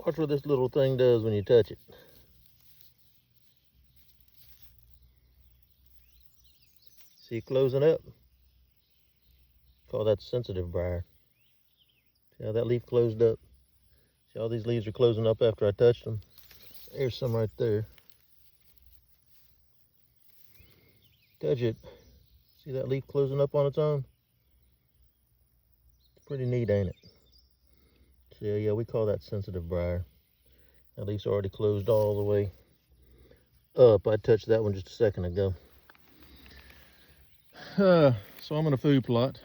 Watch what this little thing does when you touch it. See it closing up? Call that sensitive briar. See how that leaf closed up? See all these leaves are closing up after I touched them? There's some right there. Touch it. See that leaf closing up on its own? It's pretty neat, ain't it? So yeah, we call that sensitive briar. That leaf's already closed all the way up. I touched that one just a second ago. So I'm in a food plot.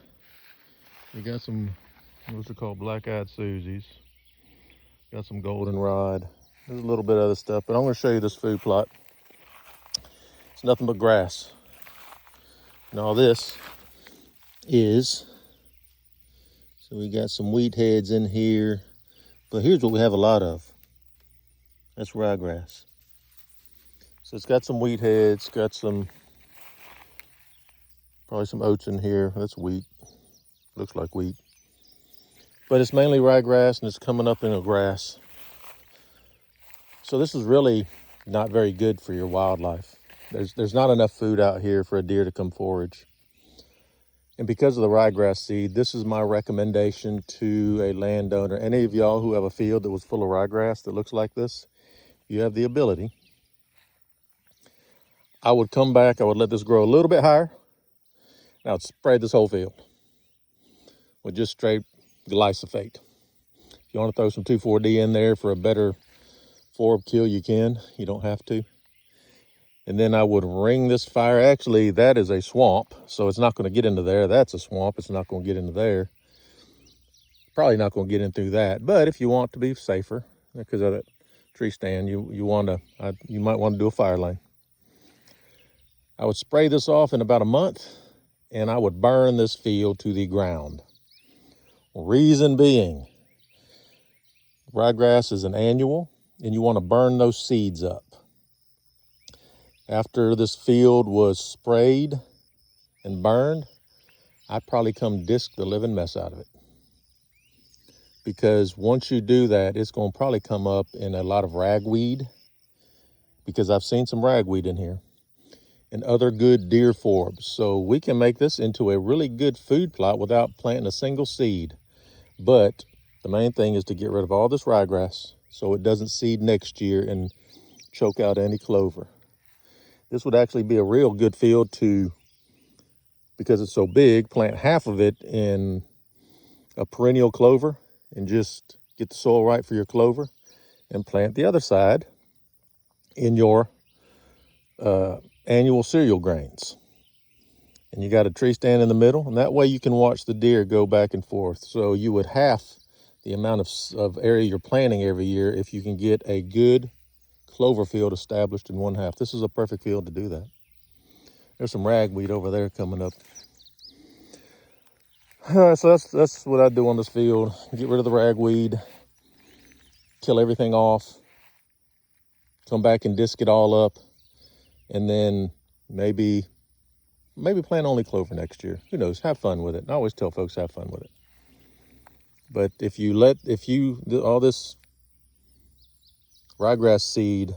We got some, those are called black-eyed Susies. Got some goldenrod. There's a little bit of other stuff, but I'm going to show you this food plot. It's nothing but grass. And all this is, so we got some wheat heads in here, but here's what we have a lot of. That's ryegrass. So it's got some wheat heads, got some, probably some oats in here. That's wheat. Looks like wheat. But it's mainly ryegrass and it's coming up in a grass. So this is really not very good for your wildlife. There's not enough food out here for a deer to come forage. And because of the ryegrass seed, this is my recommendation to a landowner. Any of y'all who have a field that was full of ryegrass that looks like this, you have the ability. I would come back, I would let this grow a little bit higher. Now I would spray this whole field with just straight glyphosate. If you want to throw some 2,4-D in there for a better forb kill, you can. You don't have to. And then I would ring this fire. Actually, that is a swamp, so it's not going to get into there. That's a swamp. It's not going to get into there. Probably not going to get in through that. But if you want to be safer, because of that tree stand, you might want to do a fire lane. I would spray this off in about a month, and I would burn this field to the ground. Reason being, ryegrass is an annual, and you want to burn those seeds up. After this field was sprayed and burned, I'd probably come disc the living mess out of it. Because once you do that, it's going to probably come up in a lot of ragweed, because I've seen some ragweed in here, and other good deer forbs. So we can make this into a really good food plot without planting a single seed. But the main thing is to get rid of all this ryegrass so it doesn't seed next year and choke out any clover. This would actually be a real good field to, because it's so big, plant half of it in a perennial clover and just get the soil right for your clover, and plant the other side in your annual cereal grains. And you got a tree stand in the middle, and that way you can watch the deer go back and forth. So you would half the amount of area you're planting every year if you can get a good clover field established in one half. This is a perfect field to do that. There's some ragweed over there coming up. So that's what I do on this field. Get rid of the ragweed, kill everything off, come back and disc it all up, and then maybe plant only clover next year. Who knows? Have fun with it. I always tell folks have fun with it. But all this ryegrass seed,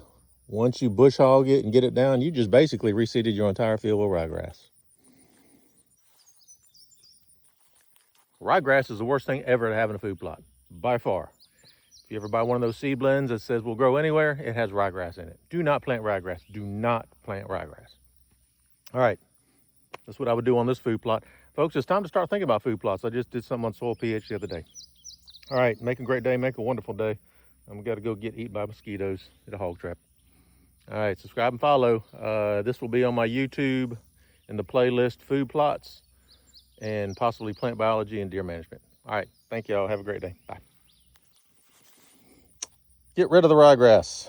once you bush hog it and get it down, you just basically reseeded your entire field with ryegrass. Ryegrass is the worst thing ever to have in a food plot, by far. If you ever buy one of those seed blends that says will grow anywhere, it has ryegrass in it. Do not plant ryegrass. Do not plant ryegrass. All right, that's what I would do on this food plot. Folks, it's time to start thinking about food plots. I just did something on soil pH the other day. All right, make a great day, make a wonderful day. I'm got to go get eaten by mosquitoes at a hog trap. All right, subscribe and follow. This will be on my YouTube in the playlist food plots and possibly plant biology and deer management. All right, thank y'all. Have a great day. Bye. Get rid of the ryegrass.